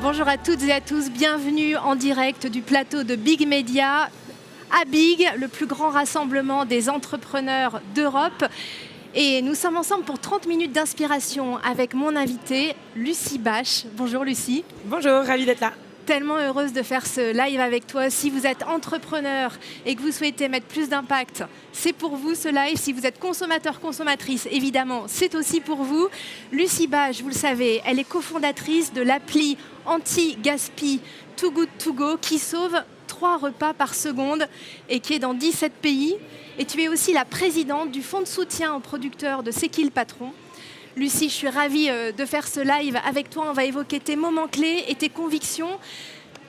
Bonjour à toutes et à tous, bienvenue en direct du plateau de Big Media à Big, le plus grand rassemblement des entrepreneurs d'Europe. Et nous sommes ensemble pour 30 minutes d'inspiration avec mon invitée, Lucie Bache. Bonjour Lucie. Bonjour, ravie d'être là. Tellement heureuse de faire ce live avec toi. Si vous êtes entrepreneur et que vous souhaitez mettre plus d'impact, c'est pour vous ce live. Si vous êtes consommateur, consommatrice, évidemment, c'est aussi pour vous. Lucie Bache, vous le savez, elle est cofondatrice de l'appli anti-gaspi Too Good To Go qui sauve 3 repas par seconde et qui est dans 17 pays. Et tu es aussi la présidente du fonds de soutien aux producteurs de C'est qui le patron. Lucie, je suis ravie de faire ce live avec toi. On va évoquer tes moments clés et tes convictions.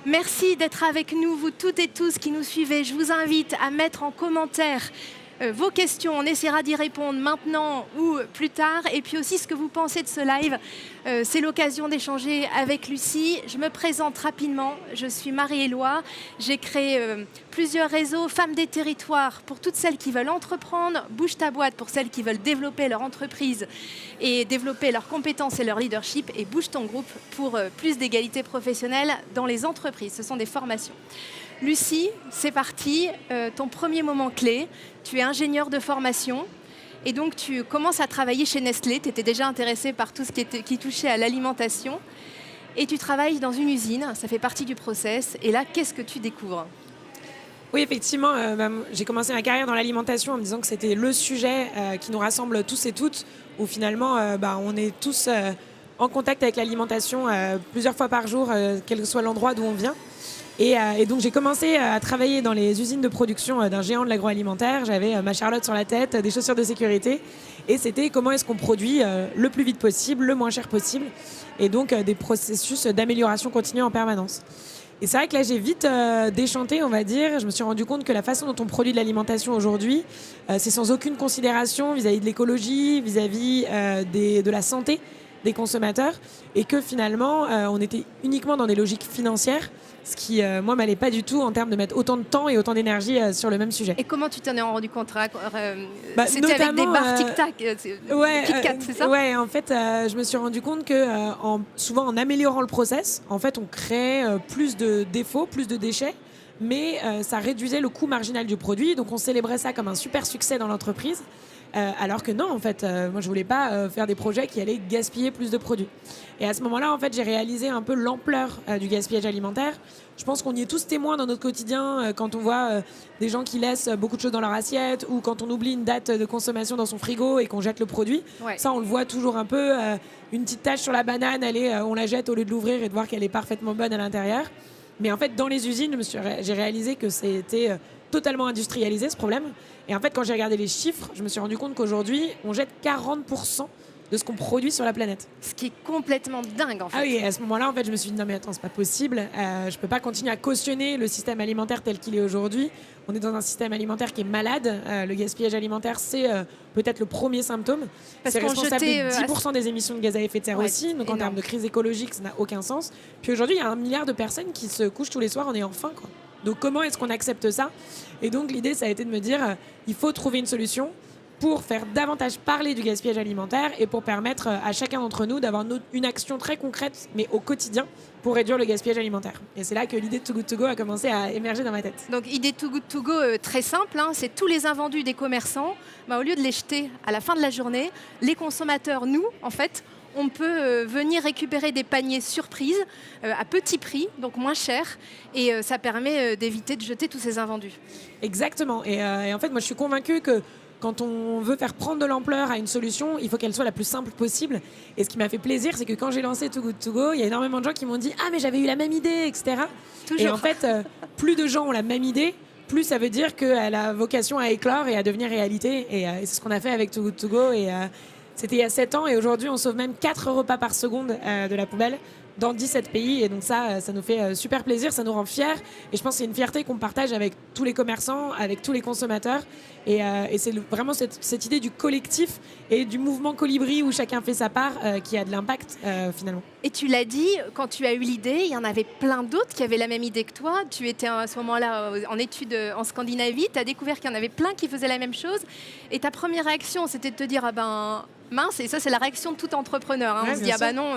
Merci d'être avec nous, vous toutes et tous qui nous suivez. Je vous invite à mettre en commentaire vos questions. On essaiera d'y répondre maintenant ou plus tard. Et puis aussi ce que vous pensez de ce live. C'est l'occasion d'échanger avec Lucie. Je me présente rapidement. Je suis Marie-Éloi. J'ai créé plusieurs réseaux. Femmes des territoires pour toutes celles qui veulent entreprendre. Bouge ta boîte pour celles qui veulent développer leur entreprise et développer leurs compétences et leur leadership. Et Bouge ton groupe pour plus d'égalité professionnelle dans les entreprises. Ce sont des formations. Lucie, c'est parti. Ton premier moment clé. Tu es ingénieure de formation. Et donc, tu commences à travailler chez Nestlé. Tu étais déjà intéressée par tout ce qui touchait à l'alimentation. Et tu travailles dans une usine. Ça fait partie du process. Et là, qu'est-ce que tu découvres ? Oui, effectivement, j'ai commencé ma carrière dans l'alimentation en me disant que c'était le sujet qui nous rassemble tous et toutes, où finalement, on est tous en contact avec l'alimentation plusieurs fois par jour, quel que soit l'endroit d'où on vient. Et donc j'ai commencé à travailler dans les usines de production d'un géant de l'agroalimentaire. J'avais ma Charlotte sur la tête, des chaussures de sécurité. Et c'était comment est-ce qu'on produit le plus vite possible, le moins cher possible. Et donc des processus d'amélioration continue en permanence. Et c'est vrai que là, j'ai vite déchanté, on va dire. Je me suis rendu compte que la façon dont on produit de l'alimentation aujourd'hui, c'est sans aucune considération vis-à-vis de l'écologie, vis-à-vis de la santé des consommateurs. Et que finalement, on était uniquement dans des logiques financières. Ce qui, moi, m'allait pas du tout en termes de mettre autant de temps et autant d'énergie sur le même sujet. Et comment tu t'en es rendu compte ? C'était avec des barres tic-tac, Kit-Kat, c'est ça ? Ouais, en fait, je me suis rendu compte que souvent en améliorant le process, en fait, on crée plus de défauts, plus de déchets, mais ça réduisait le coût marginal du produit. Donc, on célébrait ça comme un super succès dans l'entreprise. Alors que non, en fait, moi, je voulais pas faire des projets qui allaient gaspiller plus de produits. Et à ce moment-là, en fait, j'ai réalisé un peu l'ampleur du gaspillage alimentaire. Je pense qu'on y est tous témoins dans notre quotidien quand on voit des gens qui laissent beaucoup de choses dans leur assiette ou quand on oublie une date de consommation dans son frigo et qu'on jette le produit. Ouais. Ça, on le voit toujours un peu. Une petite tache sur la banane, on la jette au lieu de l'ouvrir et de voir qu'elle est parfaitement bonne à l'intérieur. Mais en fait, dans les usines, j'ai réalisé que c'était totalement industrialisé, ce problème. Et en fait, quand j'ai regardé les chiffres, je me suis rendu compte qu'aujourd'hui, on jette 40% de ce qu'on produit sur la planète. Ce qui est complètement dingue, en fait. Ah oui, à ce moment-là, en fait, je me suis dit, non mais attends, c'est pas possible. Je peux pas continuer à cautionner le système alimentaire tel qu'il est aujourd'hui. On est dans un système alimentaire qui est malade. Le gaspillage alimentaire, c'est peut-être le premier symptôme. C'est responsable de 10% des émissions de gaz à effet de serre aussi. Donc en termes de crise écologique, ça n'a aucun sens. Puis aujourd'hui, il y a 1 milliard de personnes qui se couchent tous les soirs en ayant faim, quoi. Donc comment est-ce qu'on accepte ça ? Et donc l'idée, ça a été de me dire, il faut trouver une solution pour faire davantage parler du gaspillage alimentaire et pour permettre à chacun d'entre nous d'avoir une action très concrète, mais au quotidien, pour réduire le gaspillage alimentaire. Et c'est là que l'idée de Too Good To Go a commencé à émerger dans ma tête. Donc idée Too Good To Go, très simple, hein, c'est tous les invendus des commerçants, au lieu de les jeter à la fin de la journée, les consommateurs, nous, en fait, on peut venir récupérer des paniers surprises à petit prix, donc moins cher, et ça permet d'éviter de jeter tous ces invendus. Exactement. Et en fait, moi, je suis convaincue que quand on veut faire prendre de l'ampleur à une solution, il faut qu'elle soit la plus simple possible. Et ce qui m'a fait plaisir, c'est que quand j'ai lancé Too Good To Go, il y a énormément de gens qui m'ont dit « Ah, mais j'avais eu la même idée, etc. » Et en fait, plus de gens ont la même idée, plus ça veut dire qu'elle a vocation à éclore et à devenir réalité. Et c'est ce qu'on a fait avec Too Good To Go. Et c'était il y a 7 ans. Et aujourd'hui, on sauve même 4 repas par seconde de la poubelle dans 17 pays. Et donc ça nous fait super plaisir, ça nous rend fiers. Et je pense que c'est une fierté qu'on partage avec tous les commerçants, avec tous les consommateurs. Et c'est vraiment cette idée du collectif et du mouvement colibri où chacun fait sa part qui a de l'impact finalement. Et tu l'as dit, quand tu as eu l'idée, il y en avait plein d'autres qui avaient la même idée que toi. Tu étais à ce moment-là en études en Scandinavie, tu as découvert qu'il y en avait plein qui faisaient la même chose. Et ta première réaction, c'était de te dire, ah ben mince, et ça c'est la réaction de tout entrepreneur. Hein. On se dit, ah ben non,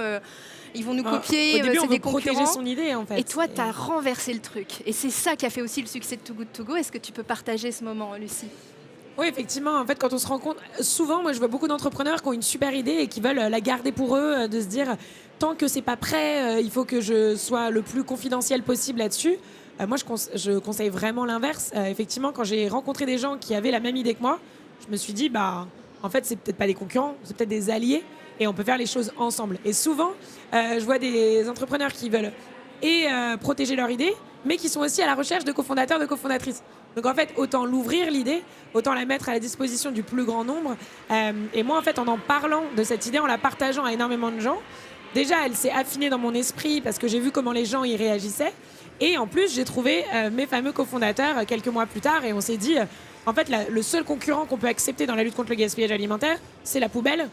ils vont nous Au copier, début, c'est on des veut protéger concurrents. son idée, en fait. Et toi, tu as renversé le truc. Et c'est ça qui a fait aussi le succès de Too Good To Go. Est-ce que tu peux partager ce moment, Lucie? Oui, effectivement. En fait, quand on se rend compte, souvent, moi, je vois beaucoup d'entrepreneurs qui ont une super idée et qui veulent la garder pour eux, de se dire, tant que c'est pas prêt, il faut que je sois le plus confidentiel possible là-dessus. Moi, je conseille vraiment l'inverse. Effectivement, quand j'ai rencontré des gens qui avaient la même idée que moi, je me suis dit, bah, en fait, c'est peut-être pas des concurrents, c'est peut-être des alliés et on peut faire les choses ensemble. Et souvent, je vois des entrepreneurs qui veulent protéger leur idée, mais qui sont aussi à la recherche de cofondateurs, de cofondatrices. Donc en fait, autant l'ouvrir l'idée, autant la mettre à la disposition du plus grand nombre. Et moi, en fait, en parlant de cette idée, en la partageant à énormément de gens, déjà, elle s'est affinée dans mon esprit parce que j'ai vu comment les gens y réagissaient. Et en plus, j'ai trouvé mes fameux cofondateurs quelques mois plus tard et on s'est dit, en fait, le seul concurrent qu'on peut accepter dans la lutte contre le gaspillage alimentaire, c'est la poubelle.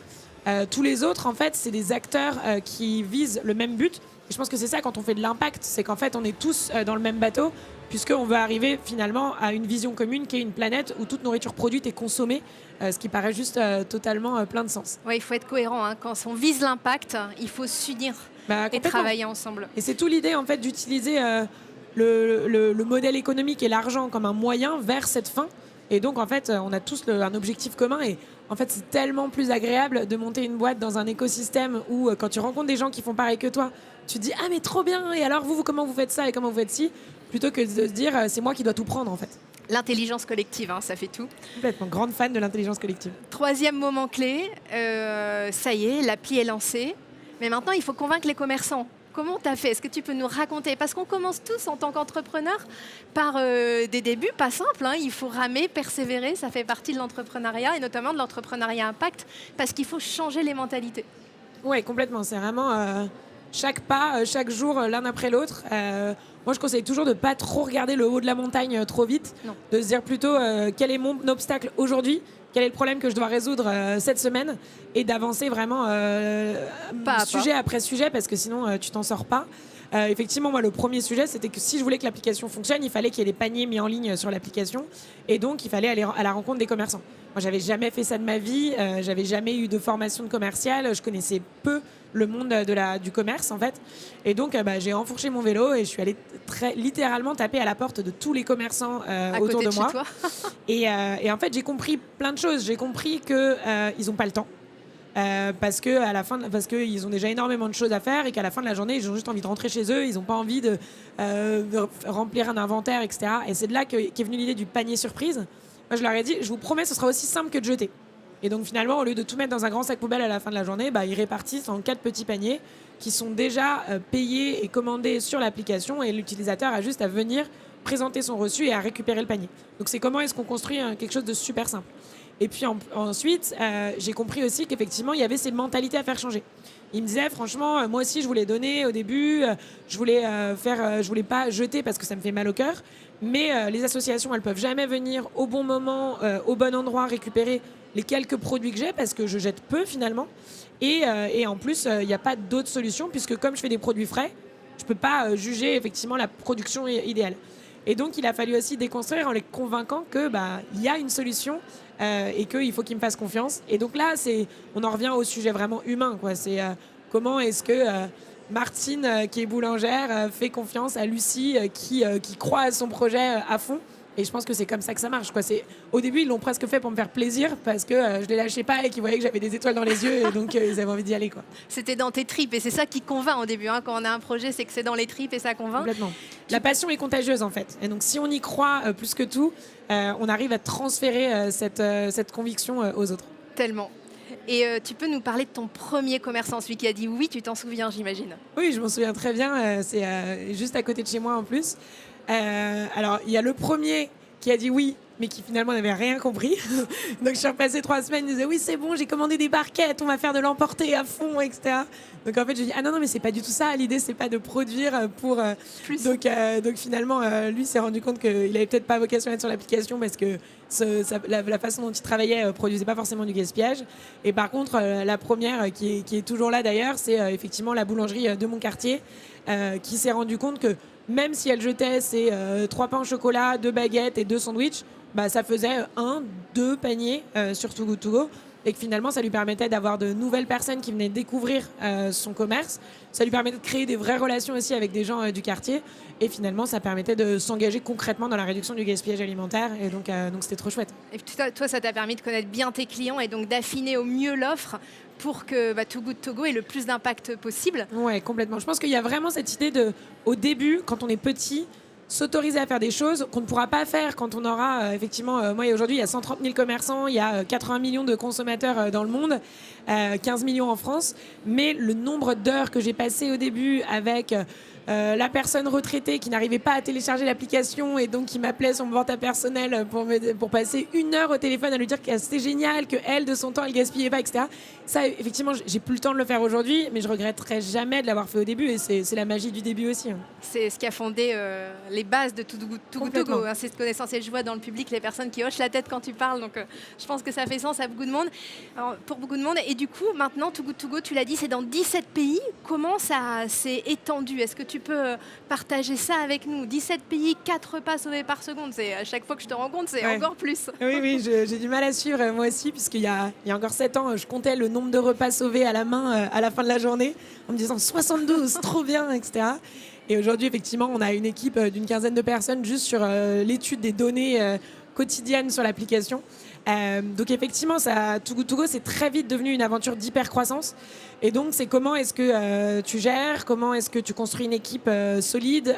Tous les autres, en fait, c'est des acteurs qui visent le même but. Et je pense que c'est ça quand on fait de l'impact, c'est qu'en fait, on est tous dans le même bateau, puisqu'on veut arriver finalement à une vision commune qui est une planète où toute nourriture produite est consommée, ce qui paraît juste totalement plein de sens. Oui, il faut être cohérent. Hein. Quand on vise l'impact, il faut s'unir et travailler ensemble. Et c'est tout l'idée en fait d'utiliser le modèle économique et l'argent comme un moyen vers cette fin. Et donc en fait, on a tous un objectif commun et en fait, c'est tellement plus agréable de monter une boîte dans un écosystème où quand tu rencontres des gens qui font pareil que toi, tu te dis ah mais trop bien et alors vous comment vous faites ça et comment vous faites ci, plutôt que de se dire c'est moi qui dois tout prendre en fait. L'intelligence collective, hein, ça fait tout. Complètement grande fan de l'intelligence collective. Troisième moment clé, ça y est, l'appli est lancée. Mais maintenant, il faut convaincre les commerçants. Comment tu as fait? Est-ce que tu peux nous raconter? Parce qu'on commence tous en tant qu'entrepreneurs par des débuts pas simples. Hein. Il faut ramer, persévérer, ça fait partie de l'entrepreneuriat et notamment de l'entrepreneuriat impact parce qu'il faut changer les mentalités. Oui, complètement. C'est vraiment chaque pas, chaque jour, l'un après l'autre. Moi, je conseille toujours de ne pas trop regarder le haut de la montagne trop vite, Non. de se dire plutôt quel est mon obstacle aujourd'hui, quel est le problème que je dois résoudre cette semaine et d'avancer vraiment sujet après sujet parce que sinon tu t'en sors pas. Effectivement, moi, le premier sujet, c'était que si je voulais que l'application fonctionne, il fallait qu'il y ait des paniers mis en ligne sur l'application et donc il fallait aller à la rencontre des commerçants. Moi, j'avais jamais fait ça de ma vie, j'avais jamais eu de formation de commercial, je connaissais peu le monde du commerce en fait. Et donc j'ai enfourché mon vélo et je suis allée littéralement taper à la porte de tous les commerçants autour de moi. Et en fait j'ai compris plein de choses. J'ai compris qu'ils n'ont pas le temps. Parce qu'ils ont déjà énormément de choses à faire et qu'à la fin de la journée, ils ont juste envie de rentrer chez eux, ils n'ont pas envie de remplir un inventaire, etc. Et c'est de là qu'est venue l'idée du panier surprise. Moi, je leur ai dit, je vous promets, ce sera aussi simple que de jeter. Et donc finalement, au lieu de tout mettre dans un grand sac poubelle à la fin de la journée, ils répartissent en 4 petits paniers qui sont déjà payés et commandés sur l'application et l'utilisateur a juste à venir présenter son reçu et à récupérer le panier. Donc c'est comment est-ce qu'on construit quelque chose de super simple. Et puis ensuite, j'ai compris aussi qu'effectivement, il y avait ces mentalités à faire changer. Il me disait, franchement, moi aussi, je voulais donner au début, je voulais pas jeter parce que ça me fait mal au cœur, mais les associations, elles peuvent jamais venir au bon moment, au bon endroit, récupérer les quelques produits que j'ai parce que je jette peu finalement. Et en plus, il n'y a pas d'autre solution puisque comme je fais des produits frais, je ne peux pas juger effectivement la production idéale. Et donc, il a fallu aussi déconstruire en les convainquant que il y a une solution et qu'il faut qu'ils me fassent confiance. Et donc là, on en revient au sujet vraiment humain, quoi. C'est comment est-ce que Martine, qui est boulangère, fait confiance à Lucie, qui croit à son projet à fond. Et je pense que c'est comme ça que ça marche, quoi. Au début, ils l'ont presque fait pour me faire plaisir parce que je les lâchais pas et qu'ils voyaient que j'avais des étoiles dans les yeux et donc ils avaient envie d'y aller, quoi. C'était dans tes tripes et c'est ça qui convainc au début. Hein. Quand on a un projet, c'est que c'est dans les tripes et ça convainc. Complètement. La passion est contagieuse en fait. Et donc si on y croit plus que tout, on arrive à transférer cette conviction aux autres. Tellement. Et tu peux nous parler de ton premier commerçant, celui qui a dit oui, tu t'en souviens, j'imagine. Oui, je m'en souviens très bien. C'est juste à côté de chez moi en plus. Alors, il y a le premier qui a dit oui, mais qui finalement n'avait rien compris. Donc, je suis repassée 3 semaines, il disait oui, c'est bon, j'ai commandé des barquettes, on va faire de l'emporter à fond, etc. Donc, en fait, je lui ai dit ah non, mais c'est pas du tout ça. L'idée, c'est pas de produire pour. Plus. Donc, finalement, lui s'est rendu compte qu'il avait peut-être pas vocation à être sur l'application parce que la façon dont il travaillait produisait pas forcément du gaspillage. Et par contre, la première qui est toujours là d'ailleurs, c'est effectivement la boulangerie de mon quartier qui s'est rendu compte que même si elle jetait ses 3 pains au chocolat, 2 baguettes et 2 sandwichs, ça faisait 1, 2 paniers sur Too Good To Go. et que finalement ça lui permettait d'avoir de nouvelles personnes qui venaient découvrir son commerce. Ça lui permettait de créer des vraies relations aussi avec des gens du quartier, et finalement ça permettait de s'engager concrètement dans la réduction du gaspillage alimentaire, et donc c'était trop chouette. Et puis toi, ça t'a permis de connaître bien tes clients et donc d'affiner au mieux l'offre pour que Too Good To Go ait le plus d'impact possible. Ouais, complètement. Je pense qu'il y a vraiment cette idée au début, quand on est petit, s'autoriser à faire des choses qu'on ne pourra pas faire quand on aura effectivement, moi aujourd'hui il y a 130 000 commerçants, il y a 80 millions de consommateurs dans le monde, 15 millions en France, mais le nombre d'heures que j'ai passées au début avec la personne retraitée qui n'arrivait pas à télécharger l'application et donc qui m'appelait son vente personnel pour passer 1 heure au téléphone à lui dire que c'était génial, qu'elle de son temps elle gaspillait pas, etc. Ça effectivement j'ai plus le temps de le faire aujourd'hui, mais je regretterai jamais de l'avoir fait au début, et c'est la magie du début aussi. C'est ce qui a fondé les bases de Too Good To Go. Hein, c'est cette connaissance, et je vois dans le public les personnes qui hochent la tête quand tu parles, donc je pense que ça fait sens à beaucoup de monde. Alors, pour beaucoup de monde. Et du coup, maintenant, Too Good To Go, tu l'as dit, c'est dans 17 pays. Comment ça s'est étendu? Est-ce que tu peux partager ça avec nous? 17 pays, 4 repas sauvés par seconde. C'est, à chaque fois que je te rencontre, c'est encore plus. Oui, j'ai du mal à suivre moi aussi, puisqu'il y a encore 7 ans, je comptais le nombre de repas sauvés à la main à la fin de la journée, en me disant 72, trop bien, etc. Et aujourd'hui, effectivement, on a une équipe d'une quinzaine de personnes juste sur l'étude des données quotidiennes sur l'application. Donc effectivement, Too Good To Go, c'est très vite devenu une aventure d'hyper-croissance. Et donc, c'est comment est-ce que tu gères, comment est-ce que tu construis une équipe solide,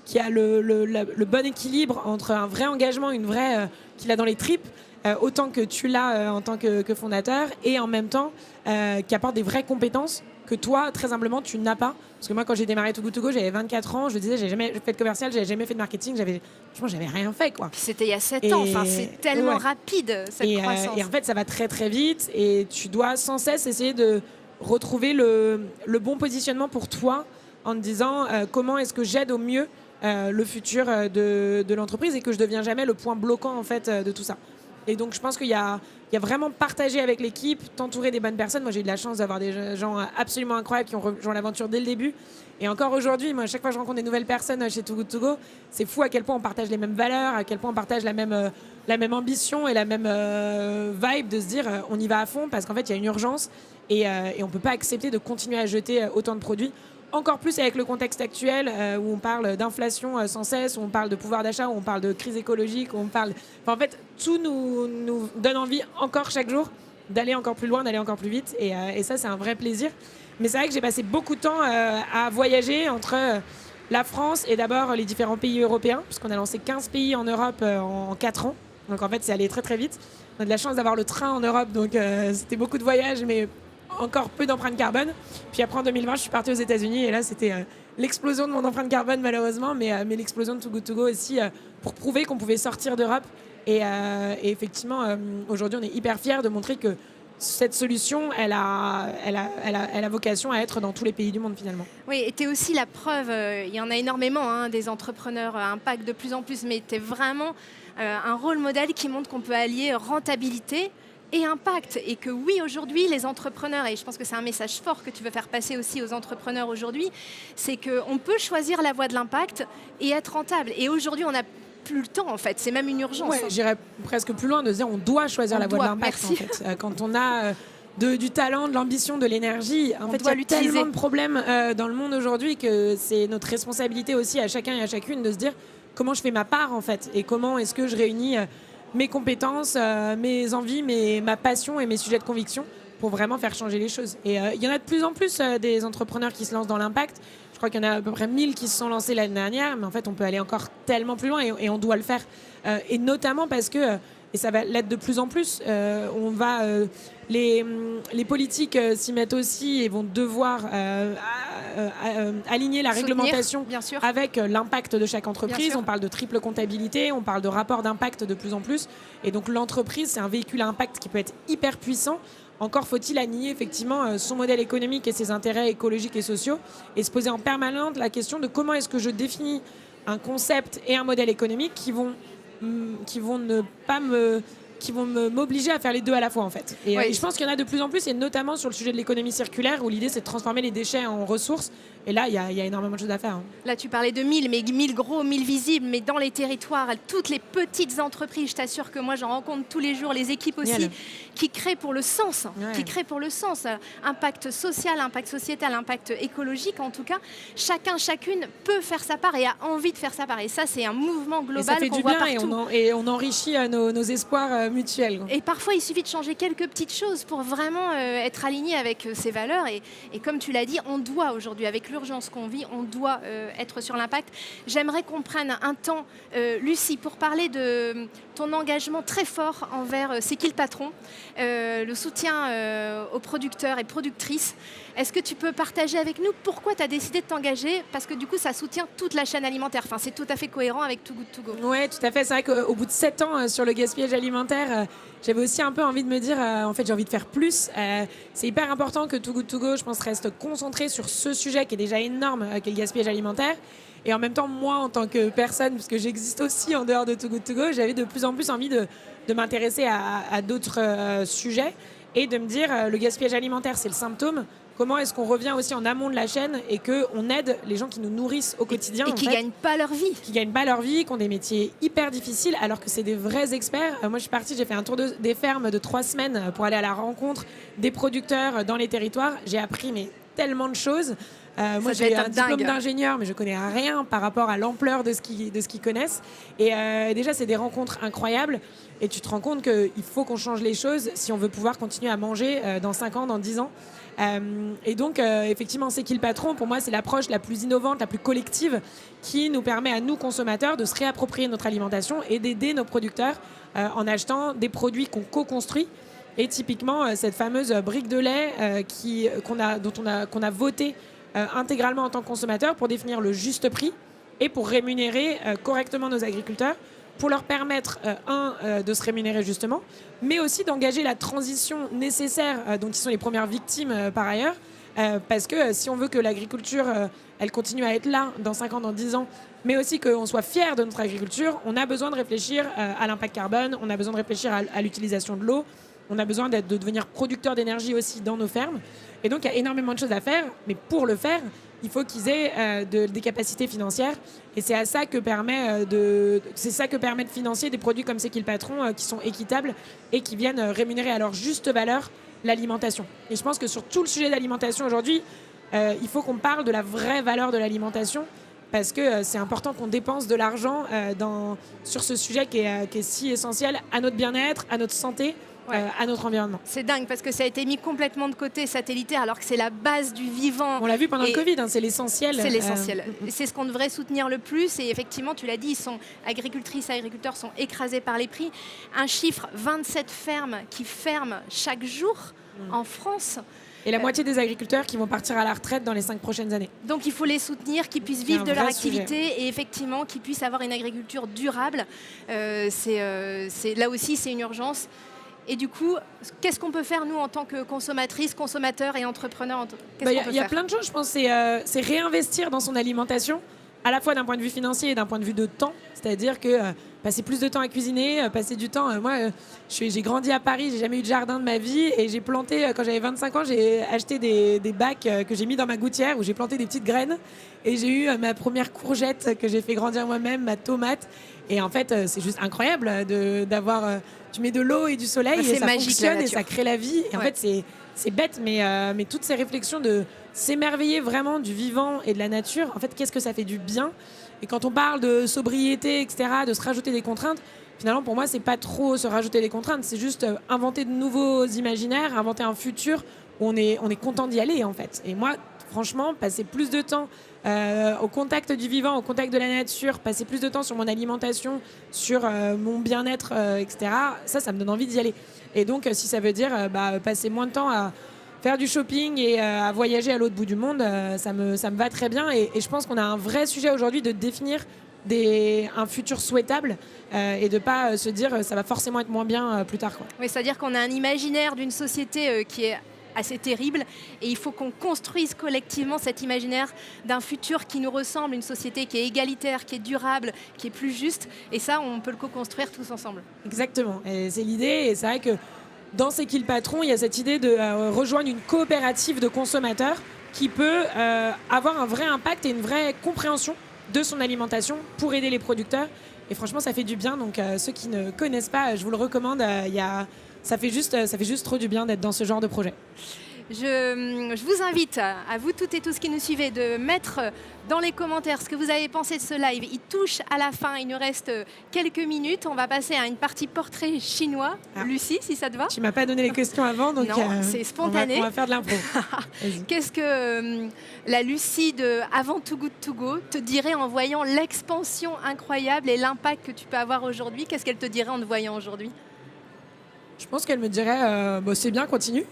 qui a le bon équilibre entre un vrai engagement, une vraie qu'il a dans les tripes, autant que tu l'as en tant que fondateur, et en même temps qui apporte des vraies compétences que toi, très humblement, tu n'as pas. Parce que moi, quand j'ai démarré Too Good To Go, j'avais 24 ans, je disais, j'ai jamais fait de commercial, j'avais jamais fait de marketing, j'avais rien fait, quoi. C'était il y a 7 ans, enfin, c'est tellement rapide, cette croissance. Et en fait, ça va très très vite, et tu dois sans cesse essayer de retrouver le bon positionnement pour toi, en te disant comment est-ce que j'aide au mieux le futur de l'entreprise, et que je deviens jamais le point bloquant en fait de tout ça. Et donc je pense qu'il y a vraiment partagé avec l'équipe, t'entourer des bonnes personnes. Moi j'ai eu de la chance d'avoir des gens absolument incroyables qui ont rejoint l'aventure dès le début. Et encore aujourd'hui, moi à chaque fois que je rencontre des nouvelles personnes chez Too Good To Go, c'est fou à quel point on partage les mêmes valeurs, à quel point on partage la même ambition et la même vibe de se dire on y va à fond, parce qu'en fait il y a une urgence, et on ne peut pas accepter de continuer à jeter autant de produits. Encore plus avec le contexte actuel où on parle d'inflation sans cesse, où on parle de pouvoir d'achat, où on parle de crise écologique, où on parle... Enfin, en fait, tout nous donne envie encore chaque jour d'aller encore plus loin, d'aller encore plus vite. Et ça, c'est un vrai plaisir. Mais c'est vrai que j'ai passé beaucoup de temps à voyager entre la France et d'abord les différents pays européens, puisqu'on a lancé 15 pays en Europe en 4 ans. Donc en fait, c'est allé très très vite. On a de la chance d'avoir le train en Europe, donc c'était beaucoup de voyages, mais encore peu d'empreinte carbone. Puis après en 2020, je suis partie aux États-Unis, et là c'était l'explosion de mon empreinte carbone malheureusement, mais l'explosion de Too Good To Go aussi, pour prouver qu'on pouvait sortir d'Europe. Et effectivement, aujourd'hui, on est hyper fiers de montrer que cette solution, elle a vocation à être dans tous les pays du monde finalement. Oui, et tu es aussi la preuve, il y en a énormément, des entrepreneurs à impact de plus en plus, mais tu es vraiment un rôle modèle qui montre qu'on peut allier rentabilité et impact, et que oui, aujourd'hui, les entrepreneurs, et je pense que c'est un message fort que tu veux faire passer aussi aux entrepreneurs aujourd'hui, c'est qu'on peut choisir la voie de l'impact et être rentable. Et aujourd'hui, on n'a plus le temps, en fait. C'est même une urgence. Ouais, j'irais presque plus loin de dire on doit choisir la voie de l'impact. En fait. Quand on a du talent, de l'ambition, de l'énergie, en fait, il y a tellement de problèmes dans le monde aujourd'hui que c'est notre responsabilité aussi à chacun et à chacune de se dire comment je fais ma part, en fait, et comment est-ce que je réunis mes compétences, mes envies, ma passion et mes sujets de conviction pour vraiment faire changer les choses. Et il y en a de plus en plus des entrepreneurs qui se lancent dans l'impact. Je crois qu'il y en a à peu près 1000 qui se sont lancés l'année dernière, mais en fait, on peut aller encore tellement plus loin, et on doit le faire. Et notamment parce que, et ça va l'être de plus en plus, les politiques s'y mettent aussi et vont devoir aligner la réglementation avec l'impact de chaque entreprise. On parle de triple comptabilité, on parle de rapport d'impact de plus en plus. Et donc l'entreprise, c'est un véhicule à impact qui peut être hyper puissant. Encore faut-il aligner effectivement son modèle économique et ses intérêts écologiques et sociaux, et se poser en permanence la question de comment est-ce que je définis un concept et un modèle économique qui vont ne pas me qui vont m'obliger à faire les deux à la fois en fait. Et je pense qu'il y en a de plus en plus, et notamment sur le sujet de l'économie circulaire où l'idée c'est de transformer les déchets en ressources. Et là, il y a énormément de choses à faire. Là, tu parlais de 1000, mais 1000 gros, 1000 visibles, mais dans les territoires, toutes les petites entreprises, je t'assure que moi, j'en rencontre tous les jours, les équipes aussi, qui créent pour le sens, impact social, impact sociétal, impact écologique, en tout cas. Chacune peut faire sa part et a envie de faire sa part. Et ça, c'est un mouvement global qu'on voit partout. Et on enrichit nos espoirs mutuels. Et parfois, il suffit de changer quelques petites choses pour vraiment être aligné avec ces valeurs. Et comme tu l'as dit, on doit aujourd'hui, avec l'urgence qu'on vit, on doit être sur l'impact. J'aimerais qu'on prenne un temps, Lucie, pour parler de ton engagement très fort envers C'est qui le patron, le soutien aux producteurs et productrices. Est-ce que tu peux partager avec nous pourquoi tu as décidé de t'engager? Parce que du coup, ça soutient toute la chaîne alimentaire. Enfin, c'est tout à fait cohérent avec Too Good To Go. Oui, tout à fait. C'est vrai qu'au bout de 7 ans sur le gaspillage alimentaire, j'avais aussi un peu envie de me dire, en fait, j'ai envie de faire plus. C'est hyper important que Too Good To Go, je pense, reste concentré sur ce sujet qui est déjà énorme, qui est le gaspillage alimentaire. Et en même temps, moi, en tant que personne, puisque j'existe aussi en dehors de Too Good To Go, j'avais de plus en plus envie de m'intéresser à d'autres sujets et de me dire, le gaspillage alimentaire, c'est le symptôme. Comment est-ce qu'on revient aussi en amont de la chaîne et qu'on aide les gens qui nous nourrissent au quotidien et qui ne gagnent pas leur vie. Qui ne gagnent pas leur vie, qui ont des métiers hyper difficiles alors que c'est des vrais experts. Moi, je suis partie, j'ai fait un tour des fermes de 3 semaines pour aller à la rencontre des producteurs dans les territoires. J'ai appris tellement de choses. Moi, j'ai un diplôme d'ingénieur, mais je connais rien par rapport à l'ampleur de ce qu'ils connaissent. Et déjà, c'est des rencontres incroyables. Et tu te rends compte qu'il faut qu'on change les choses si on veut pouvoir continuer à manger dans 5 ans, dans 10 ans. Et donc, effectivement, C'est qui le patron? Pour moi, c'est l'approche la plus innovante, la plus collective, qui nous permet à nous, consommateurs, de se réapproprier notre alimentation et d'aider nos producteurs en achetant des produits qu'on co-construit. Et typiquement, cette fameuse brique de lait qu'on a voté intégralement en tant que consommateur pour définir le juste prix et pour rémunérer correctement nos agriculteurs, pour leur permettre, de se rémunérer justement, mais aussi d'engager la transition nécessaire dont ils sont les premières victimes par ailleurs, parce que si on veut que l'agriculture, elle continue à être là dans 5 ans, dans 10 ans, mais aussi qu'on soit fiers de notre agriculture, on a besoin de réfléchir à l'impact carbone, on a besoin de réfléchir à l'utilisation de l'eau, on a besoin de devenir producteur d'énergie aussi dans nos fermes. Et donc, il y a énormément de choses à faire, mais pour le faire, il faut qu'ils aient des capacités financières. Et c'est ça que permet de financer des produits comme C'est qui le patron, qui sont équitables et qui viennent rémunérer à leur juste valeur l'alimentation. Et je pense que sur tout le sujet d'alimentation aujourd'hui, il faut qu'on parle de la vraie valeur de l'alimentation, parce que c'est important qu'on dépense de l'argent sur ce sujet qui est si essentiel à notre bien-être, à notre santé, à notre environnement. C'est dingue parce que ça a été mis complètement de côté, satellitaire, alors que c'est la base du vivant. On l'a vu pendant le Covid, c'est l'essentiel. C'est l'essentiel. C'est ce qu'on devrait soutenir le plus. Et effectivement, tu l'as dit, agricultrices et agriculteurs sont écrasés par les prix. Un chiffre, 27 fermes qui ferment chaque jour en France. Et la moitié des agriculteurs qui vont partir à la retraite dans les 5 prochaines années. Donc il faut les soutenir, qu'ils puissent vivre de leur activité et effectivement qu'ils puissent avoir une agriculture durable. Là aussi, c'est une urgence. Et du coup, qu'est-ce qu'on peut faire, nous, en tant que consommatrices, consommateurs et entrepreneurs? Il y a plein de choses, je pense. C'est réinvestir dans son alimentation, à la fois d'un point de vue financier et d'un point de vue de temps. C'est-à-dire que passer plus de temps à cuisiner, passer du temps... moi, j'ai grandi à Paris, j'ai jamais eu de jardin de ma vie. Et j'ai planté, quand j'avais 25 ans, j'ai acheté des bacs que j'ai mis dans ma gouttière où j'ai planté des petites graines. Et j'ai eu ma première courgette que j'ai fait grandir moi-même, ma tomate. Et en fait, c'est juste incroyable d'avoir... tu mets de l'eau et du soleil et ça fonctionne et ça crée la vie. Et en fait, c'est bête, mais toutes ces réflexions de s'émerveiller vraiment du vivant et de la nature, en fait, qu'est-ce que ça fait du bien? Et quand on parle de sobriété, etc., de se rajouter des contraintes, finalement, pour moi, c'est pas trop se rajouter des contraintes, c'est juste inventer de nouveaux imaginaires, inventer un futur où on est content d'y aller, en fait. Et moi, franchement, passer plus de temps au contact du vivant, au contact de la nature, passer plus de temps sur mon alimentation, sur mon bien-être, etc., ça me donne envie d'y aller. Et donc, si ça veut dire passer moins de temps à faire du shopping et à voyager à l'autre bout du monde, ça me va très bien. Et je pense qu'on a un vrai sujet aujourd'hui de définir un futur souhaitable et de ne pas se dire ça va forcément être moins bien plus tard, quoi. Oui, c'est-à-dire qu'on a un imaginaire d'une société qui est assez terrible. Et il faut qu'on construise collectivement cet imaginaire d'un futur qui nous ressemble, une société qui est égalitaire, qui est durable, qui est plus juste. Et ça, on peut le co-construire tous ensemble. Exactement. Et c'est l'idée. Et c'est vrai que dans C'est qui le patron, il y a cette idée de rejoindre une coopérative de consommateurs qui peut avoir un vrai impact et une vraie compréhension de son alimentation pour aider les producteurs. Et franchement, ça fait du bien. Donc, ceux qui ne connaissent pas, je vous le recommande. Ça fait juste trop du bien d'être dans ce genre de projet. Je vous invite, à vous toutes et tous qui nous suivez, de mettre dans les commentaires ce que vous avez pensé de ce live. Il touche à la fin, il nous reste quelques minutes. On va passer à une partie portrait chinois. Lucie, si ça te va. Tu m'as pas donné les questions avant, donc non, c'est spontané. On va faire de l'impro. Qu'est-ce que la Lucie de Avant Too Good To Go te dirait en voyant l'expansion incroyable et l'impact que tu peux avoir aujourd'hui? Qu'est-ce qu'elle te dirait en te voyant aujourd'hui? Je pense qu'elle me dirait c'est bien, continue,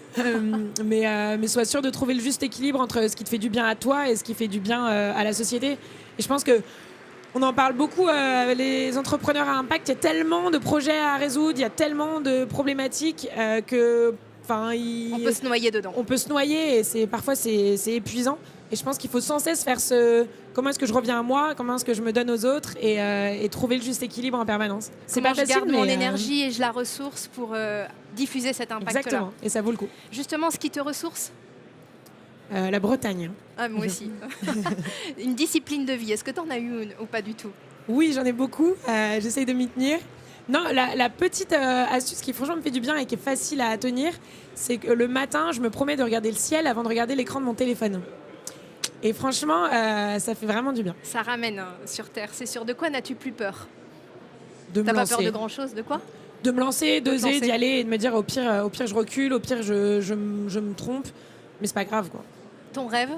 mais sois sûr de trouver le juste équilibre entre ce qui te fait du bien à toi et ce qui fait du bien à la société. Et je pense qu'on en parle beaucoup, les entrepreneurs à impact, il y a tellement de projets à résoudre, il y a tellement de problématiques que... on peut se noyer dedans. On peut se noyer et parfois c'est épuisant. Et je pense qu'il faut sans cesse faire comment est-ce que je reviens à moi, comment est-ce que je me donne aux autres et trouver le juste équilibre en permanence. C'est pas facile, je garde mon énergie et je la ressource pour diffuser cet impact-là. Exactement, et ça vaut le coup. Justement, ce qui te ressource? La Bretagne. Ah, moi aussi. Une discipline de vie, est-ce que tu en as eu ou pas du tout? Oui, j'en ai beaucoup. J'essaye de m'y tenir. Non, la petite astuce qui franchement me fait du bien et qui est facile à tenir, c'est que le matin, je me promets de regarder le ciel avant de regarder l'écran de mon téléphone. Et franchement, ça fait vraiment du bien. Ça ramène sur Terre, c'est sûr. De quoi n'as-tu plus peur? T'as pas peur de grand-chose? De quoi? De me lancer, d'oser, d'y aller et de me dire au pire je recule, au pire je me trompe, mais c'est pas grave, quoi. Ton rêve?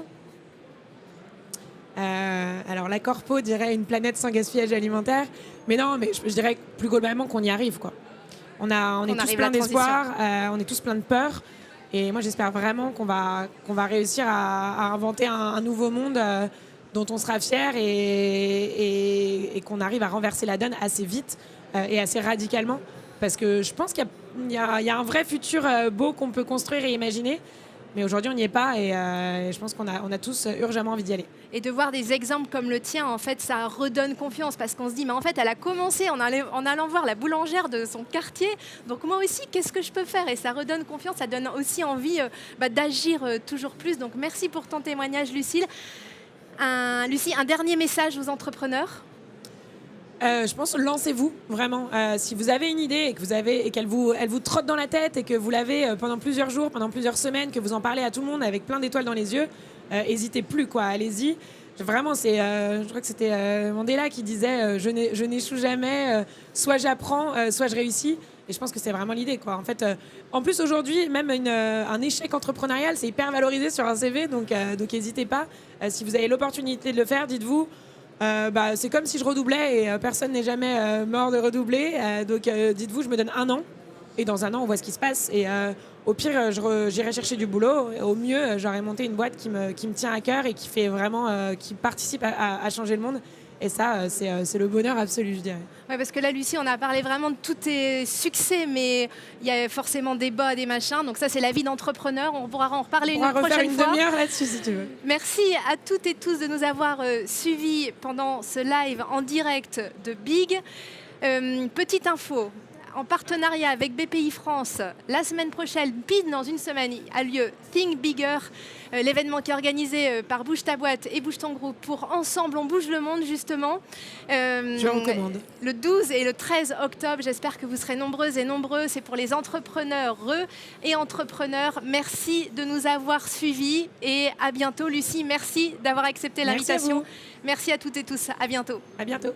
Alors la corpo dirait une planète sans gaspillage alimentaire, mais non, mais je dirais plus globalement qu'on y arrive, quoi. On est tous plein d'espoir, on est tous plein de peur, et moi j'espère vraiment qu'on va réussir à inventer un nouveau monde dont on sera fier et qu'on arrive à renverser la donne assez vite et assez radicalement, parce que je pense qu'il y a un vrai futur beau qu'on peut construire et imaginer. Mais aujourd'hui, on n'y est pas et je pense qu'on a tous urgemment envie d'y aller. Et de voir des exemples comme le tien, en fait, ça redonne confiance parce qu'on se dit, mais en fait, elle a commencé en allant voir la boulangère de son quartier. Donc moi aussi, qu'est-ce que je peux faire? Et ça redonne confiance, ça donne aussi envie d'agir toujours plus. Donc merci pour ton témoignage, Lucille. Lucie, un dernier message aux entrepreneurs? Je pense, lancez-vous vraiment. Si vous avez une idée et qu'elle vous trotte dans la tête et que vous l'avez pendant plusieurs jours, pendant plusieurs semaines, que vous en parlez à tout le monde avec plein d'étoiles dans les yeux, n'hésitez plus, quoi. Allez-y. Vraiment, je crois que c'était Mandela qui disait je n'échoue jamais, soit j'apprends, soit je réussis. Et je pense que c'est vraiment l'idée, quoi. En fait, en plus aujourd'hui, même un échec entrepreneurial, c'est hyper valorisé sur un CV, donc n'hésitez pas. Si vous avez l'opportunité de le faire, dites-vous. C'est comme si je redoublais et personne n'est jamais mort de redoubler. Donc dites-vous, je me donne 1 an et dans 1 an, on voit ce qui se passe. Et au pire, j'irai chercher du boulot. Au mieux, j'aurai monté une boîte qui me tient à cœur et qui fait vraiment, qui participe à changer le monde. Et ça, c'est le bonheur absolu, je dirais. Oui, parce que là, Lucie, on a parlé vraiment de tous tes succès, mais il y a forcément des bas, des machins. Donc ça, c'est la vie d'entrepreneur. On pourra en reparler une prochaine fois. On pourra refaire une demi-heure là-dessus, si tu veux. Merci à toutes et tous de nous avoir suivis pendant ce live en direct de Big. Petite info. En partenariat avec BPI France, la semaine prochaine, pile dans une semaine, a lieu Think Bigger, l'événement qui est organisé par Bouge ta boîte et Bouge ton groupe pour Ensemble on bouge le monde, justement. Je recommande. Le 12 et le 13 octobre, j'espère que vous serez nombreuses et nombreux. C'est pour les entrepreneurs et entrepreneurs. Merci de nous avoir suivis et à bientôt. Lucie, merci d'avoir accepté l'invitation. Merci à toutes et tous. À bientôt. À bientôt.